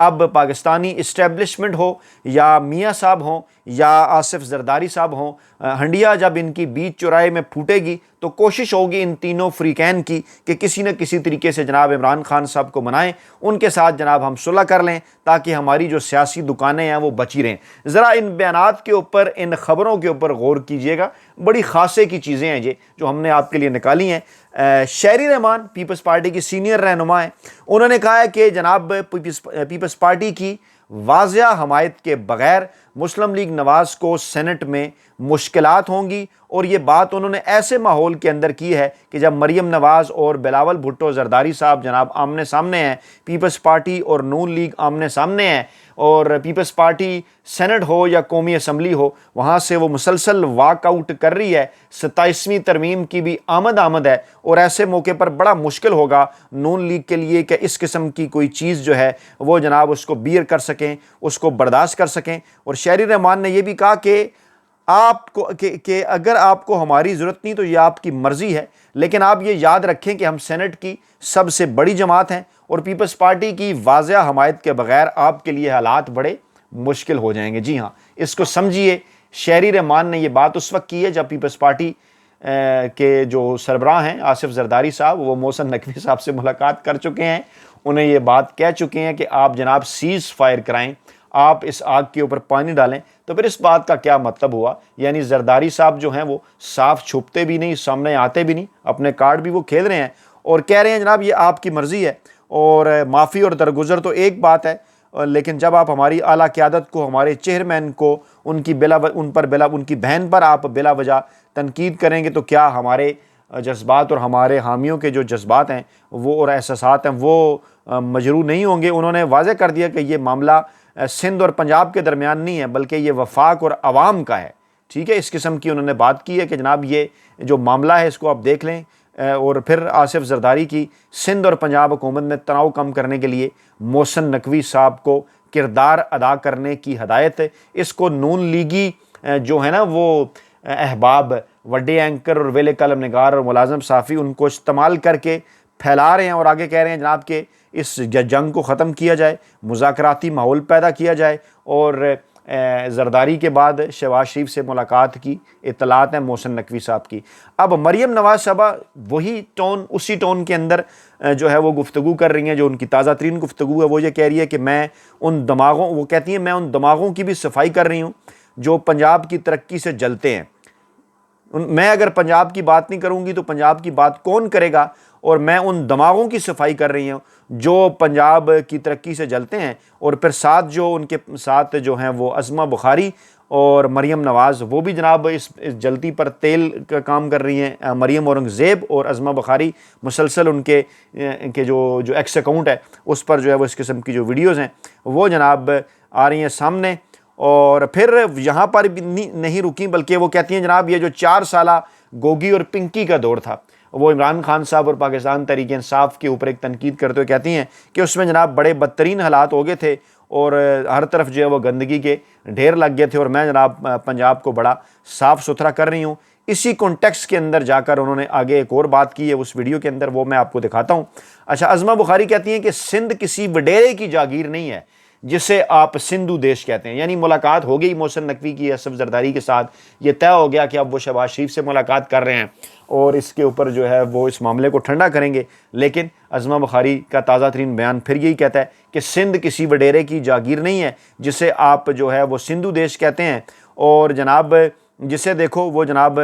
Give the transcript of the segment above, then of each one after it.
اب پاکستانی اسٹیبلشمنٹ ہو یا میاں صاحب ہوں یا آصف زرداری صاحب ہوں، ہنڈیا جب ان کی بیچ چوراہے میں پھوٹے گی تو کوشش ہوگی ان تینوں فریقین کی کہ کسی نہ کسی طریقے سے جناب عمران خان صاحب کو منائیں، ان کے ساتھ جناب ہم صلح کر لیں تاکہ ہماری جو سیاسی دکانیں ہیں وہ بچی رہیں۔ ذرا ان بیانات کے اوپر، ان خبروں کے اوپر غور کیجئے گا، بڑی خاصے کی چیزیں ہیں یہ جو ہم نے آپ کے لیے نکالی ہیں۔ شہری رحمان پیپلز پارٹی کی سینئر رہنما ہیں، انہوں نے کہا ہے کہ جناب پیپلز پارٹی کی واضح حمایت کے بغیر مسلم لیگ نواز کو سینٹ میں مشکلات ہوں گی، اور یہ بات انہوں نے ایسے ماحول کے اندر کی ہے کہ جب مریم نواز اور بلاول بھٹو زرداری صاحب جناب آمنے سامنے ہیں، پیپلز پارٹی اور نون لیگ آمنے سامنے ہیں، اور پیپلز پارٹی سینٹ ہو یا قومی اسمبلی ہو وہاں سے وہ مسلسل واک آؤٹ کر رہی ہے، 27ویں ترمیم کی بھی آمد ہے، اور ایسے موقع پر بڑا مشکل ہوگا نون لیگ کے لیے کہ اس قسم کی کوئی چیز جو ہے وہ جناب اس کو بیئر کر سکیں، اس کو برداشت کر سکیں۔ اور شہری رحمان نے یہ بھی کہا کہ آپ کو کہ اگر آپ کو ہماری ضرورت نہیں تو یہ آپ کی مرضی ہے، لیکن آپ یہ یاد رکھیں کہ ہم سینٹ کی سب سے بڑی جماعت ہیں، اور پیپلز پارٹی کی واضح حمایت کے بغیر آپ کے لیے حالات بڑے مشکل ہو جائیں گے۔ جی ہاں، اس کو سمجھیے۔ شہری رحمان نے یہ بات اس وقت کی ہے جب پیپلز پارٹی کے جو سربراہ ہیں آصف زرداری صاحب، وہ محسن نقوی صاحب سے ملاقات کر چکے ہیں، انہیں یہ بات کہہ چکے ہیں کہ آپ جناب سیز فائر کرائیں، آپ اس آگ کے اوپر پانی ڈالیں۔ تو پھر اس بات کا کیا مطلب ہوا؟ یعنی زرداری صاحب جو ہیں وہ صاف چھپتے بھی نہیں، سامنے آتے بھی نہیں، اپنے کارڈ بھی وہ کھیل رہے ہیں اور کہہ رہے ہیں جناب یہ آپ کی مرضی ہے، اور معافی اور درگزر تو ایک بات ہے، لیکن جب آپ ہماری اعلیٰ قیادت کو، ہمارے چیئرمین کو، ان کی بہن پر آپ بلا وجہ تنقید کریں گے تو کیا ہمارے جذبات اور ہمارے حامیوں کے جو جذبات ہیں وہ اور احساسات ہیں وہ مجروح نہیں ہوں گے؟ انہوں نے واضح کر دیا کہ یہ معاملہ سندھ اور پنجاب کے درمیان نہیں ہے بلکہ یہ وفاق اور عوام کا ہے۔ ٹھیک ہے، اس قسم کی انہوں نے بات کی ہے کہ جناب یہ جو معاملہ ہے اس کو آپ دیکھ لیں، اور پھر آصف زرداری کی سندھ اور پنجاب حکومت میں تناؤ کم کرنے کے لیے محسن نقوی صاحب کو کردار ادا کرنے کی ہدایت ہے۔ اس کو نون لیگی جو ہے نا وہ احباب، وڈے اینکر اور ویلے قلم نگار اور ملازم صحافی ان کو استعمال کر کے پھیلا رہے ہیں، اور آگے کہہ رہے ہیں جناب کہ اس جنگ کو ختم کیا جائے، مذاکراتی ماحول پیدا کیا جائے، اور زرداری کے بعد شہباز شریف سے ملاقات کی اطلاعات ہیں محسن نقوی صاحب کی۔ اب مریم نواز صاحبہ وہی ٹون، اسی ٹون کے اندر جو ہے وہ گفتگو کر رہی ہیں جو ان کی تازہ ترین گفتگو ہے۔ وہ یہ کہہ رہی ہے کہ وہ کہتی ہیں میں ان دماغوں کی بھی صفائی کر رہی ہوں جو پنجاب کی ترقی سے جلتے ہیں۔ میں اگر پنجاب کی بات نہیں کروں گی تو پنجاب کی بات کون کرے گا؟ اور میں ان دماغوں کی صفائی کر رہی ہوں جو پنجاب کی ترقی سے جلتے ہیں۔ اور پھر ساتھ جو ان کے ساتھ جو ہیں وہ عظمہ بخاری اور مریم نواز، وہ بھی جناب اس جلتی پر تیل کا کام کر رہی ہیں۔ مریم اورنگزیب اور عظمہ بخاری مسلسل ان کے جو ایکس اکاؤنٹ ہے اس پر جو ہے وہ اس قسم کی جو ویڈیوز ہیں وہ جناب آ رہی ہیں سامنے۔ اور پھر یہاں پر بھی نہیں رکیں بلکہ وہ کہتی ہیں جناب یہ جو 4 سالہ گوگی اور پنکی کا دور تھا، وہ عمران خان صاحب اور پاکستان تحریک انصاف کے اوپر ایک تنقید کرتے ہوئے کہتی ہیں کہ اس میں جناب بڑے بدترین حالات ہو گئے تھے اور ہر طرف جو ہے وہ گندگی کے ڈھیر لگ گئے تھے، اور میں جناب پنجاب کو بڑا صاف ستھرا کر رہی ہوں۔ اسی کانٹیکس کے اندر جا کر انہوں نے آگے ایک اور بات کی ہے اس ویڈیو کے اندر، وہ میں آپ کو دکھاتا ہوں۔ اچھا، عظمہ بخاری کہتی ہیں کہ سندھ کسی وڈیرے کی جاگیر نہیں ہے جسے آپ سندھو دیش کہتے ہیں۔ یعنی ملاقات ہو گئی محسن نقوی کی آصف زرداری کے ساتھ، یہ طے ہو گیا کہ اب وہ شہباز شریف سے ملاقات کر رہے ہیں اور اس کے اوپر جو ہے وہ اس معاملے کو ٹھنڈا کریں گے، لیکن عظمہ بخاری کا تازہ ترین بیان پھر یہی کہتا ہے کہ سندھ کسی وڈیرے کی جاگیر نہیں ہے جسے آپ جو ہے وہ سندھو دیش کہتے ہیں، اور جناب جسے دیکھو وہ جناب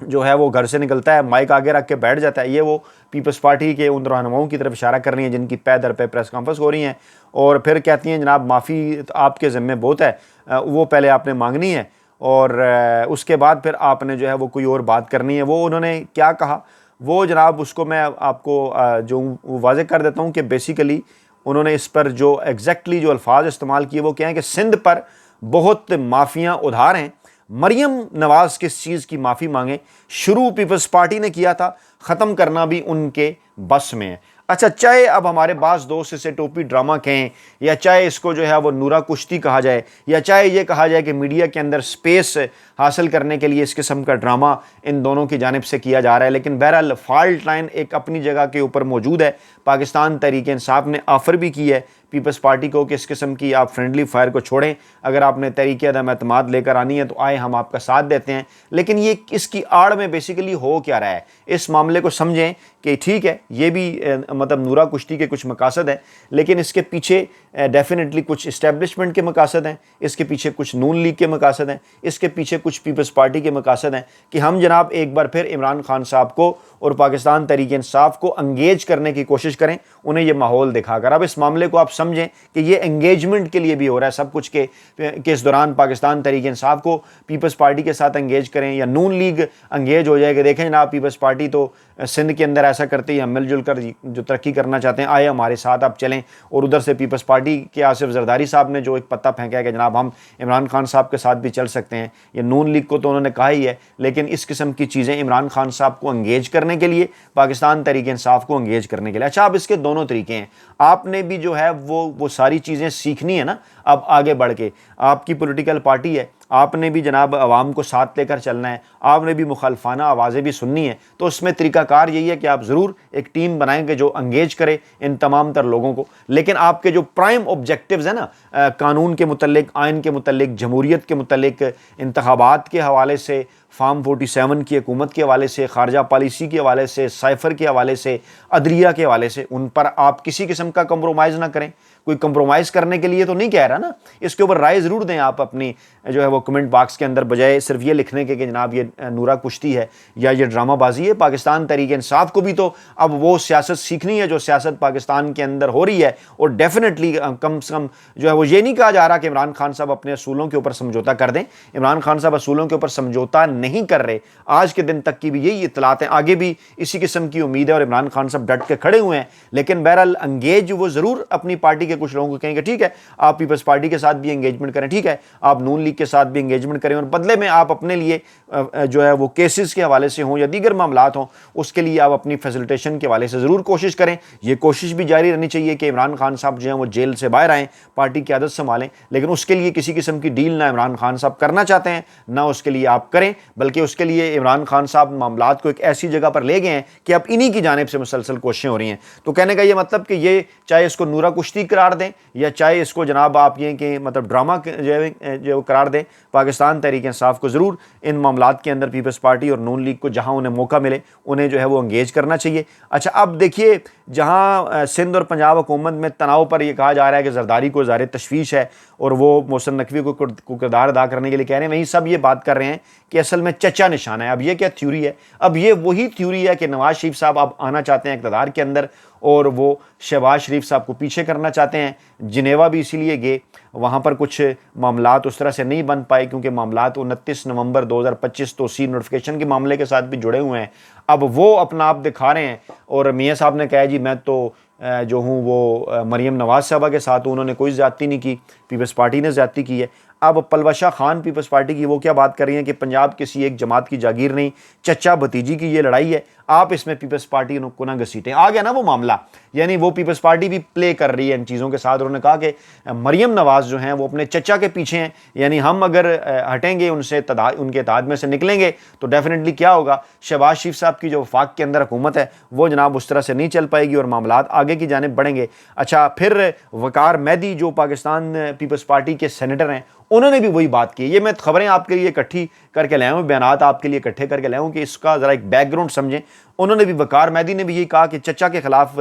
جو ہے وہ گھر سے نکلتا ہے، مائک آگے رکھ کے بیٹھ جاتا ہے۔ یہ وہ پیپلز پارٹی کے ان رہنماؤں کی طرف اشارہ کر رہی ہیں جن کی پے در پہ پریس کانفرنس ہو رہی ہیں، اور پھر کہتی ہیں جناب معافی آپ کے ذمہ بہت ہے، وہ پہلے آپ نے مانگنی ہے اور اس کے بعد پھر آپ نے جو ہے وہ کوئی اور بات کرنی ہے۔ وہ انہوں نے کیا کہا وہ جناب اس کو میں آپ کو جو واضح کر دیتا ہوں کہ بیسیکلی انہوں نے اس پر جو ایگزیکٹلی جو الفاظ استعمال کیے وہ کیا ہیں کہ سندھ پر بہت معافیاں ادھار ہیں، مریم نواز کس چیز کی معافی مانگیں؟ شروع پیپلز پارٹی نے کیا تھا، ختم کرنا بھی ان کے بس میں ہے۔ اچھا، چاہے اب ہمارے بعض دوست اسے ٹوپی ڈرامہ کہیں، یا چاہے اس کو جو ہے وہ نورا کشتی کہا جائے، یا چاہے یہ کہا جائے کہ میڈیا کے اندر سپیس حاصل کرنے کے لیے اس قسم کا ڈرامہ ان دونوں کی جانب سے کیا جا رہا ہے. لیکن بہرحال فالٹ لائن ایک اپنی جگہ کے اوپر موجود ہے. پاکستان تحریک انصاف نے آفر بھی کی ہے پیپلز پارٹی کو کہ اس قسم کی آپ فرینڈلی فائر کو چھوڑیں, اگر آپ نے تحریک عدم اعتماد لے کر آنی ہے تو آئے, ہم آپ کا ساتھ دیتے ہیں. لیکن یہ اس کی آڑ میں بیسیکلی ہو کیا رہا ہے, اس معاملے کو سمجھیں کہ ٹھیک ہے یہ بھی مطلب نورا کشتی کے کچھ مقاصد ہیں, لیکن اس کے پیچھے ڈیفینیٹلی کچھ اسٹیبلشمنٹ کے مقاصد ہیں, اس کے پیچھے کچھ نون لیگ کے مقاصد ہیں, اس کے پیچھے کچھ پیپلز پارٹی کے مقاصد ہیں کہ ہم جناب ایک بار پھر عمران خان صاحب کو اور پاکستان تحریک انصاف کو انگیج کرنے کی کوشش کریں, انہیں یہ ماحول دکھا کر. اب اس معاملے کو آپ سمجھیں کہ یہ انگیجمنٹ کے لیے بھی ہو رہا ہے سب کچھ کہ اس دوران پاکستان تحریک انصاف کو پیپلز پارٹی کے ساتھ انگیج کریں یا نون لیگ انگیج ہو جائے کہ دیکھیں جناب پیپلز پارٹی تو سندھ کے اندر ایسا کرتے ہی ہم مل جل کر جو ترقی کرنا چاہتے ہیں آئے ہمارے ساتھ آپ چلیں. اور ادھر سے پیپلز پارٹی کے آصف زرداری صاحب نے جو ایک پتہ پھینکا ہے کہ جناب ہم عمران خان صاحب کے ساتھ بھی چل سکتے ہیں, یہ نون لیگ کو تو انہوں نے کہا ہی ہے, لیکن اس قسم کی چیزیں عمران خان صاحب کو انگیج کرنے کے لیے, پاکستان تحریک انصاف کو انگیج کرنے کے لیے. اچھا اب اس کے دونوں طریقے ہیں, آپ نے بھی جو ہے وہ ساری چیزیں سیکھنی ہے نا. اب آگے بڑھ کے آپ کی پولیٹیکل پارٹی ہے, آپ نے بھی جناب عوام کو ساتھ لے کر چلنا ہے, آپ نے بھی مخالفانہ آوازیں بھی سننی ہیں, تو اس میں طریقہ کار یہی ہے کہ آپ ضرور ایک ٹیم بنائیں گے جو انگیج کرے ان تمام تر لوگوں کو. لیکن آپ کے جو پرائم آبجیکٹیوز ہیں نا, قانون کے متعلق, آئین کے متعلق, جمہوریت کے متعلق, انتخابات کے حوالے سے, فارم 47 کی حکومت کے حوالے سے, خارجہ پالیسی کے حوالے سے, سائفر کے حوالے سے, عدلیہ کے حوالے سے, ان پر آپ کسی قسم کا کمپرومائز نہ کریں. کوئی کمپرومائز کرنے کے لیے تو نہیں کہہ رہا نا, اس کے اوپر رائے ضرور دیں آپ اپنی جو ہے وہ کمنٹ باکس کے اندر, بجائے صرف یہ لکھنے کے کہ جناب یہ نورا کشتی ہے یا یہ ڈرامہ بازی ہے. پاکستان تحریک انصاف کو بھی تو اب وہ سیاست سیکھنی ہے جو سیاست پاکستان کے اندر ہو رہی ہے, اور ڈیفینیٹلی کم سے کم جو ہے وہ یہ نہیں کہا جا رہا کہ عمران خان صاحب اپنے اصولوں کے اوپر سمجھوتا کر دیں. عمران خان صاحب اصولوں کے اوپر سمجھوتا نہیں کر رہے, آج کے دن تک کی بھی یہی اطلاعات ہیں, آگے بھی اسی قسم کی امید ہے اور عمران خان صاحب ڈٹ کے کھڑے ہوئے ہیں. لیکن بہرحال انگیج وہ ضرور اپنی پارٹی کے کچھ لوگوں کو کہیں گے ٹھیک ہے آپ پیپلز پارٹی کے ساتھ بھی انگیجمنٹ کریں, ٹھیک ہے آپ نون لیگ کے ساتھ بھی انگیجمنٹ کریں, اور بدلے میں آپ اپنے لیے جو ہے وہ کیسز کے حوالے سے ہوں یا دیگر معاملات ہوں, اس کے لیے آپ اپنی فیسلٹیشن کے حوالے سے ضرور کوشش کریں. یہ کوشش بھی جاری رہنی چاہیے کہ عمران خان صاحب جو ہیں وہ جیل سے باہر آئیں, پارٹی کی قیادت سنبھالیں, لیکن اس کے لیے کسی قسم کی ڈیل نہ عمران خان صاحب کرنا چاہتے ہیں نہ اس کے لیے آپ کریں, بلکہ اس کے لیے عمران خان صاحب معاملات کو ایک ایسی جگہ پر لے گئے ہیں کہ اب انہی کی جانب سے مسلسل کوششیں ہو رہی ہیں. تو کہنے کا یہ مطلب کہ یہ چاہے اس کو نورا کشتی قرار دیں یا چاہے اس کو جناب آپ یہ کہ مطلب ڈرامہ جو قرار دیں, پاکستان تحریک انصاف کو ضرور ان معاملات کے اندر پیپلز پارٹی اور نون لیگ کو جہاں انہیں موقع ملے انہیں جو ہے وہ انگیج کرنا چاہیے. اچھا اب دیکھیے جہاں سندھ اور پنجاب حکومت میں تناؤ پر یہ کہا جا رہا ہے کہ زرداری کو ظاہر تشویش ہے اور وہ محسن نقوی کو کردار ادا کرنے کے لیے کہہ رہے ہیں, وہیں سب یہ بات کر رہے ہیں کہ اصل میں چچا نشانہ ہے. اب یہ کیا تھیوری ہے؟ اب یہ وہی تھیوری ہے کہ نواز شریف صاحب اب آنا چاہتے ہیں اقتدار کے اندر اور وہ شہباز شریف صاحب کو پیچھے کرنا چاہتے ہیں. جنیوا بھی اسی لیے گئے, وہاں پر کچھ معاملات اس طرح سے نہیں بن پائے کیونکہ معاملات 29 نومبر 2025 توسیع نوٹیفیکیشن کے معاملے کے ساتھ بھی جڑے ہوئے ہیں. اب وہ اپنا آپ دکھا رہے ہیں اور میاں صاحب نے کہا جی میں تو جو ہوں وہ مریم نواز صاحبہ کے ساتھ ہوں, انہوں نے کوئی زیادتی نہیں کی, پیپلز پارٹی نے زیادتی کی ہے. اب پلوشہ خان پیپلز پارٹی کی وہ کیا بات کر رہی ہیں کہ پنجاب کسی ایک جماعت کی جاگیر نہیں, چچا بھتیجی کی یہ لڑائی ہے, آپ اس میں پیپلز پارٹی کو نہ گھسیٹیں. آ گیا نا وہ معاملہ, یعنی وہ پیپلز پارٹی بھی پلے کر رہی ہے ان چیزوں کے ساتھ. انہوں نے کہا کہ مریم نواز جو ہیں وہ اپنے چچا کے پیچھے ہیں, یعنی ہم اگر ہٹیں گے ان کے اتحاد میں سے نکلیں گے تو ڈیفینیٹلی کیا ہوگا, شہباز شریف صاحب کی جو وفاق کے اندر حکومت ہے وہ جناب اس طرح سے نہیں چل پائے گی اور معاملات آگے کی جانب بڑھیں گے. اچھا پھر وقار مہدی جو پاکستان پیپلز پارٹی کے سینیٹر ہیں, انہوں نے بھی وہی بات کی. یہ میں خبریں آپ کے لیے اکٹھی کر کے لائے ہوں, بیانات آپ کے لیے اکٹھے کر کے لائے ہوں کہ اس کا ذرا ایک بیک گراؤنڈ سمجھیں. انہوں نے بھی, وقار مہدی نے بھی یہی کہا کہ چچا کے خلاف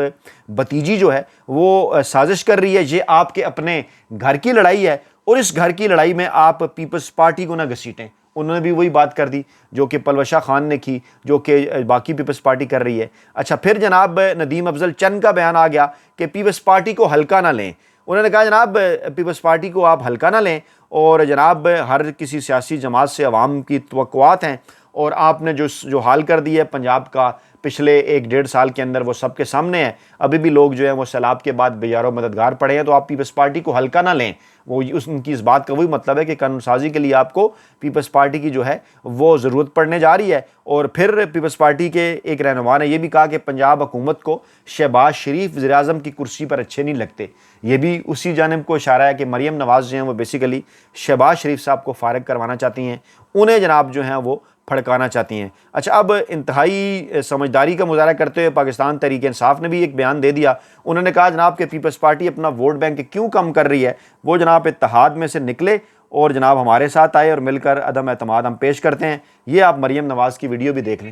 بھتیجی جو ہے وہ سازش کر رہی ہے, یہ آپ کے اپنے گھر کی لڑائی ہے اور اس گھر کی لڑائی میں آپ پیپلز پارٹی کو نہ گھسیٹیں. انہوں نے بھی وہی بات کر دی جو کہ پلوشہ خان نے کی, جو کہ باقی پیپلز پارٹی کر رہی ہے. اچھا پھر جناب ندیم افضل چند کا بیان آ گیا کہ پیپلز پارٹی کو ہلکا نہ لیں. انہوں نے کہا جناب پیپلز پارٹی کو آپ ہلکا نہ لیں, اور جناب ہر کسی سیاسی جماعت سے عوام کی توقعات ہیں, اور آپ نے جو حال کر دی ہے پنجاب کا, پچھلے 1-1.5 سال کے اندر وہ سب کے سامنے ہے. ابھی بھی لوگ جو ہیں وہ سیلاب کے بعد بیزاروں مددگار پڑے ہیں. تو آپ پیپلز پارٹی کو ہلکا نہ لیں. وہ ان کی اس بات کا وہی مطلب ہے کہ قانون سازی کے لیے آپ کو پیپلز پارٹی کی جو ہے وہ ضرورت پڑنے جا رہی ہے. اور پھر پیپلز پارٹی کے ایک رہنما نے یہ بھی کہا کہ پنجاب حکومت کو شہباز شریف وزیر اعظم کی کرسی پر اچھے نہیں لگتے. یہ بھی اسی جانب کو اشارہ ہے کہ مریم نواز جو ہیں وہ بیسیکلی شہباز شریف صاحب کو فارغ کروانا چاہتی ہیں, انہیں جناب جو ہیں وہ پھڑکانا چاہتی ہیں. اچھا, اب انتہائی سمجھداری کا مظاہرہ کرتے ہوئے پاکستان تحریک انصاف نے بھی ایک بیان دے دیا. انہوں نے کہا جناب کہ پیپلز پارٹی اپنا ووٹ بینک کیوں کم کر رہی ہے, وہ جناب اتحاد میں سے نکلے اور جناب ہمارے ساتھ آئے اور مل کر عدم اعتماد ہم پیش کرتے ہیں. یہ آپ مریم نواز کی ویڈیو بھی دیکھ لیں,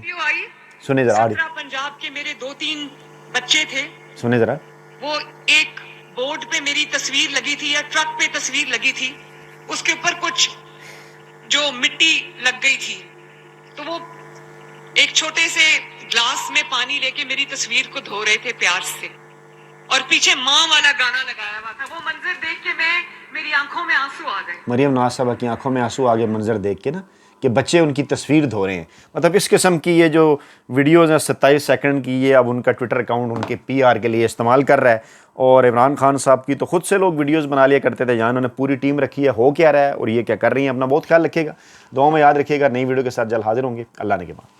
سنیں ذرا. پنجاب کے میرے 2-3 بچے تھے, سنیں ذرا. وہ ایک بورڈ پہ میری تصویر لگی تھی یا ٹرک پہ تصویر لگی تھی, اس کے اوپر کچھ جو مٹی لگ گئی تھی, تو وہ ایک چھوٹے سے گلاس میں پانی لے کے میری تصویر کو دھو رہے تھے پیار سے, اور پیچھے ماں والا گانا لگایا ہوا تھا. وہ منظر دیکھ کے میری آنکھوں میں آنسو آ گئے. مریم نواز صاحبہ کی آنکھوں میں آنسو آ گئے منظر دیکھ کے نا, کہ بچے ان کی تصویر دھو رہے ہیں. مطلب اس قسم کی یہ جو ویڈیوز ہیں 27 سیکنڈ کی, یہ اب ان کا ٹویٹر اکاؤنٹ ان کے PR کے لیے استعمال کر رہا ہے. اور عمران خان صاحب کی تو خود سے لوگ ویڈیوز بنا لیا کرتے تھے جہاں انہوں نے پوری ٹیم رکھی ہے, ہو کیا رہا ہے اور یہ کیا کر رہی ہیں. اپنا بہت خیال رکھیے گا, دعاؤں میں یاد رکھیے گا. نئی ویڈیو کے ساتھ جلد حاضر ہوں گے. اللہ نے کے بعد.